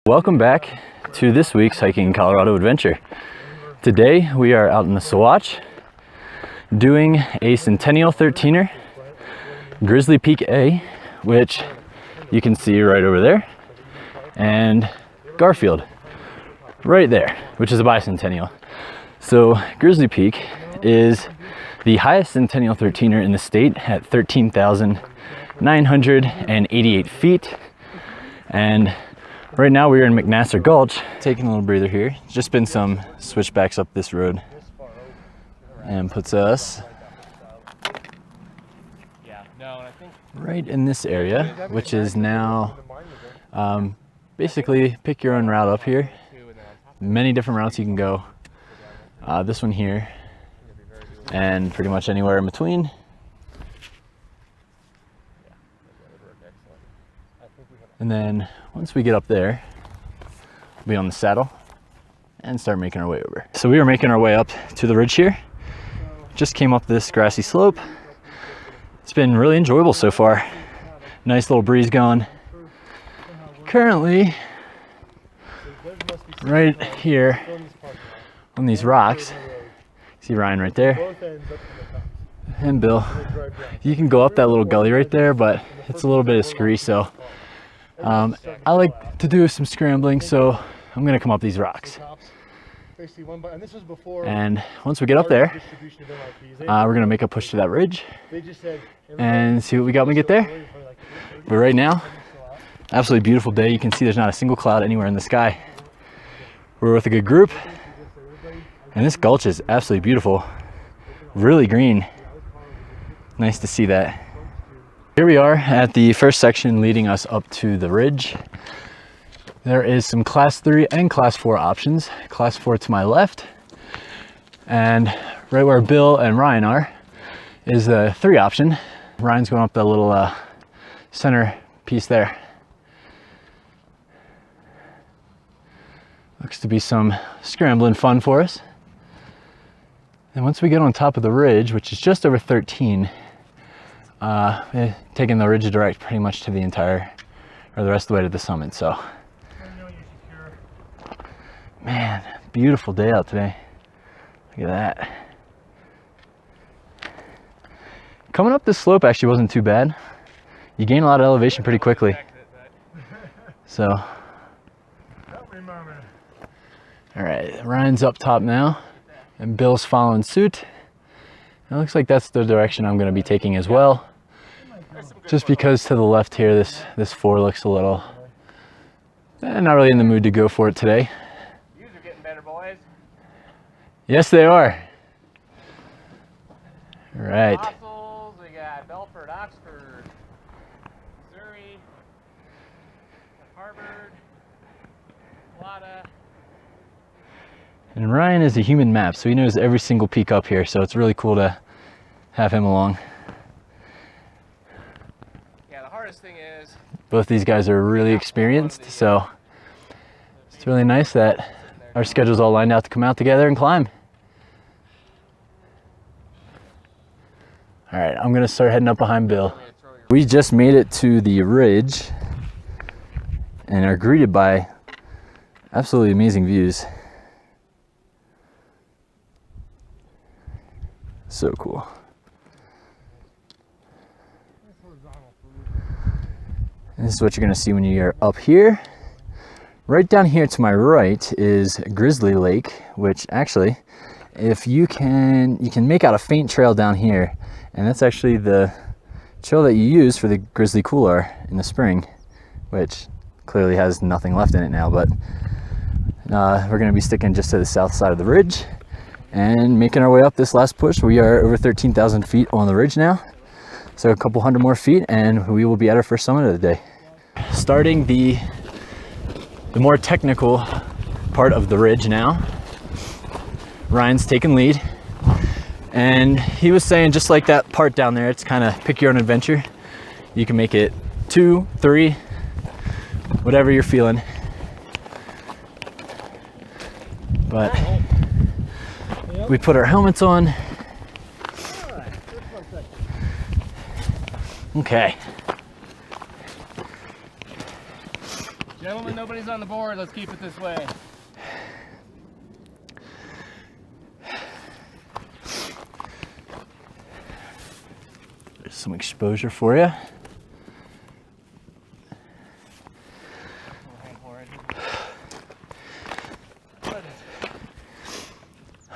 Welcome back to this week's Hiking in Colorado adventure. Today we are out in the Sawatch doing a Centennial 13er, Grizzly Peak A, which you can see right over there, and Garfield right there, which is a Bicentennial. So Grizzly Peak is the highest Centennial 13er in the state at 13,988 feet. And right now we are in McNasser Gulch, taking a little breather here. Just been some switchbacks up this road and puts us right in this area, which is now basically pick your own route up here. Many different routes you can go. This one here and pretty much anywhere in between. And then once we get up there, we'll be on the saddle and start making our way over. So we are making our way up to the ridge here. Just came up this grassy slope. It's been really enjoyable so far. Nice little breeze going. Currently, right here on these rocks, see Ryan right there, and Bill. You can go up that little gully right there, but it's a little bit scary, so I like to do some scrambling, so I'm gonna come up these rocks. And once we get up there, we're gonna make a push to that ridge and see what we got when we get there. But right now, absolutely beautiful day. You can see there's not a single cloud anywhere in the sky. We're with a good group, and this gulch is absolutely beautiful, really green. Nice to see that. Here we are at the first section leading us up to the ridge. There is some class 3 and class 4 options. Class 4 to my left, and right where Bill and Ryan are is the 3 option. Ryan's going up the little center piece there. Looks to be some scrambling fun for us. And once we get on top of the ridge, which is just over 13, taking the ridge direct pretty much to the entire, or the rest of the way to the summit. So, man, beautiful day out today. Look at that. Coming up this slope actually wasn't too bad. You gain a lot of elevation pretty quickly. So, all right, Ryan's up top now, and Bill's following suit. It looks like that's the direction I'm going to be taking as well. Just because to the left here, this 4 looks a little, not really in the mood to go for it today. Yous are getting better, boys. Yes, they are. All right. Fossils, we got Belford, Oxford, Missouri, Harvard, Plata. And Ryan is a human map, so he knows every single peak up here, so it's really cool to have him along. Yeah, the hardest thing is, Both these guys are really experienced, so it's really nice that our schedules all lined out to come out together and climb. All right, I'm gonna start heading up behind Bill. We just made it to the ridge and are greeted by absolutely amazing views. So cool. And this is what you're gonna see when you're up here. Right down here to my right is Grizzly Lake, which actually, if you can make out a faint trail down here, and that's actually the trail that you use for the Grizzly Couloir in the spring, which clearly has nothing left in it now, but we're gonna be sticking just to the south side of the ridge and making our way up this last push. We are over 13,000 feet on the ridge now. So a couple hundred more feet and we will be at our first summit of the day. Starting the more technical part of the ridge now. Ryan's taking lead. And he was saying, just like that part down there, it's kind of pick your own adventure. You can make it 2, 3, whatever you're feeling. But we put our helmets on. Okay. Gentlemen, nobody's on the board. Let's keep it this way. There's some exposure for you.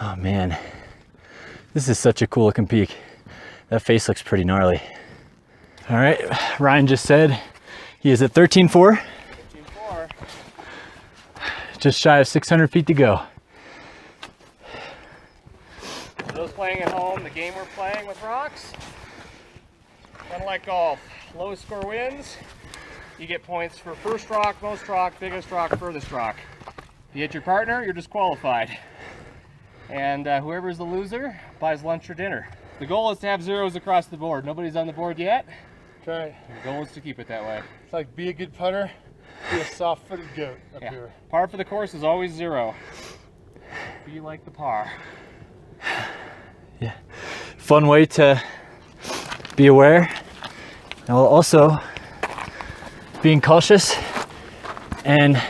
Oh man, this is such a cool looking peak. That face looks pretty gnarly. All right, Ryan just said he is at 13.4. 13.4. Just shy of 600 feet to go. For those playing at home, the game we're playing with rocks, kind of like golf. Low score wins. You get points for first rock, most rock, biggest rock, furthest rock. If you hit your partner, you're disqualified. And whoever's the loser buys lunch or dinner. The goal is to have zeros across the board. Nobody's on the board yet. Try. The goal is to keep it that way. It's like be a good punter, be a soft-footed goat up here. Par for the course is always 0. Be like the par. Yeah, fun way to be aware, and while also being cautious and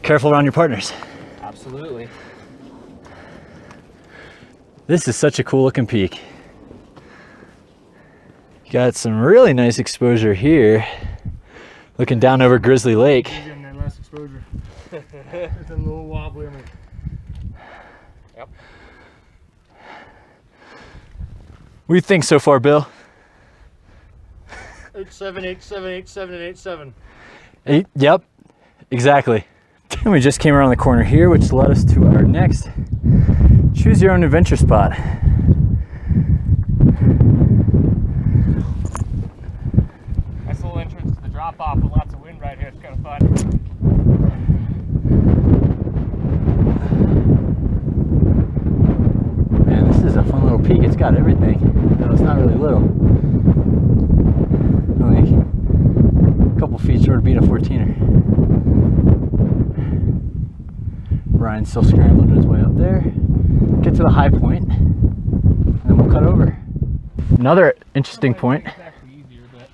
careful around your partners. Absolutely. This is such a cool looking peak. Got some really nice exposure here. Looking down over Grizzly Lake. He's getting that less exposure. It's a little wobbly. Yep. What do you think so far, Bill? 8-7, 8-7, 8-7, and 8-7. 8, yep, exactly. And we just came around the corner here, which led us to our next choose your own adventure spot. Nice little entrance to the drop off with lots of wind right here. It's kind of fun. Man, this is a fun little peak. It's got everything. No, it's not really little. Only a couple feet short of being a 14er. Ryan's still scrambling his way up there. Get to the high point, and then we'll cut over. Another interesting point. It's actually easier, but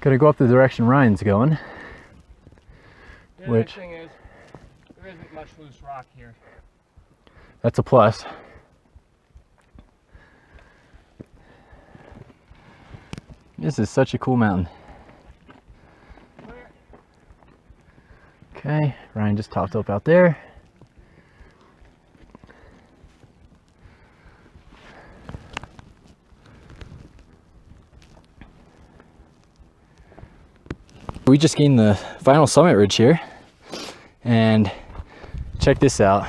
Gotta go up the direction Ryan's going. the other Which- thing is there isn't much loose rock here. That's a plus. This is such a cool mountain. Okay, Ryan just topped up out there. We just gained the final summit ridge here, and check this out,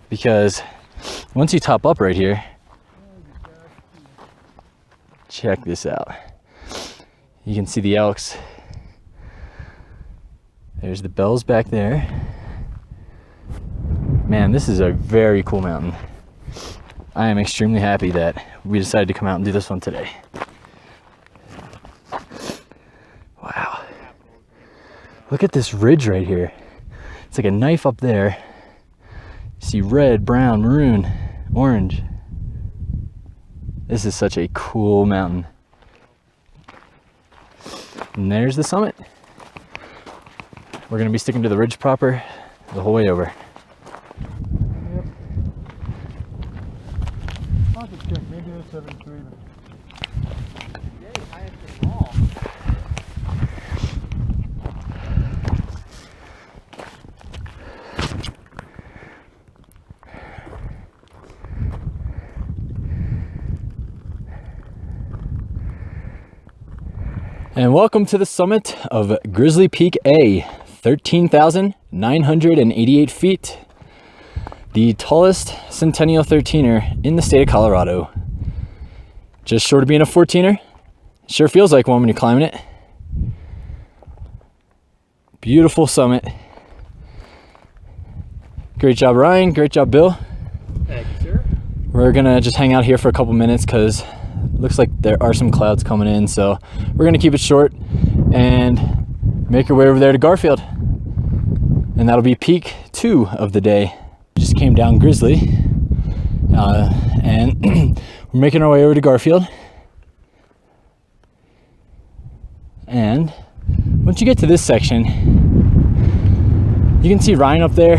because once you top up right here, check this out. You can see the elks. There's the bells back there. Man, this is a very cool mountain. I am extremely happy that we decided to come out and do this one today. Wow. Look at this ridge right here. It's like a knife up there. You see red, brown, maroon, orange. This is such a cool mountain. And there's the summit. We're gonna be sticking to the ridge proper the whole way over. Yep. I'll have to check. Maybe it's 73. Yay, high up the wall. And welcome to the summit of Grizzly Peak A, 13,988 feet. The tallest Centennial 13er in the state of Colorado. Just short of being a 14er. Sure feels like one when you're climbing it. Beautiful summit. Great job, Ryan. Great job, Bill. Thank you, sir. We're gonna just hang out here for a couple minutes because looks like there are some clouds coming in, so we're gonna keep it short and make our way over there to Garfield, and that'll be peak 2 of the day. Just came down Grizzly, and we're making our way over to Garfield, and once you get to this section, you can see Ryan up there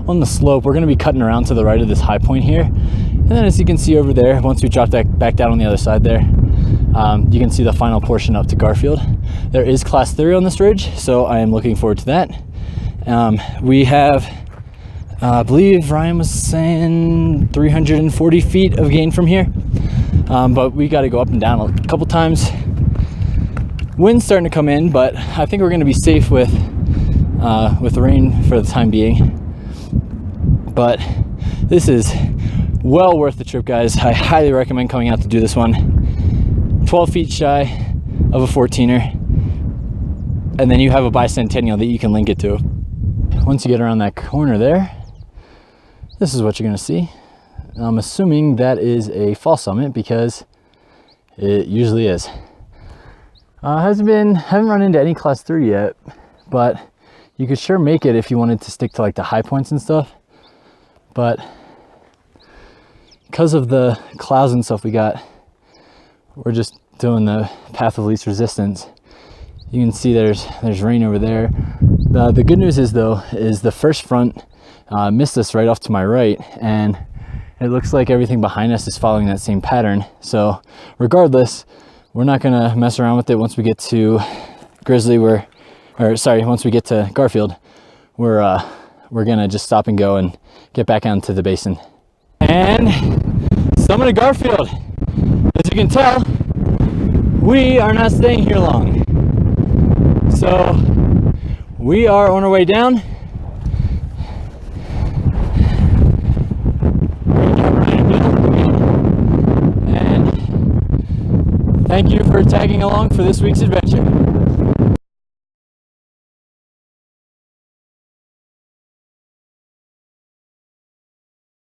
on the slope. We're going to be cutting around to the right of this high point here. And then as you can see over there, once we drop that back down on the other side there, you can see the final portion up to Garfield. There is class 3 on this ridge, so I am looking forward to that. We have, I believe Ryan was saying 340 feet of gain from here. But we got to go up and down a couple times. Wind's starting to come in, but I think we're going to be safe with the rain for the time being. But this is well worth the trip, guys. I highly recommend coming out to do this one. 12 feet shy of a 14er, and then you have a Bicentennial that you can link it to. Once you get around that corner there, this is what you're going to see. I'm assuming that is a fall summit because it usually is. Haven't run into any class 3 yet, but you could sure make it if you wanted to stick to like the high points and stuff. But because of the clouds and stuff we got, we're just doing the path of least resistance. You can see there's rain over there. The good news is though, is the first front missed us right off to my right, and it looks like everything behind us is following that same pattern. So regardless, we're not gonna mess around with it. Once we get to once we get to Garfield, we're gonna just stop and go and get back onto the basin. And summit of Garfield. As you can tell, we are not staying here long. So we are on our way down. And thank you for tagging along for this week's adventure.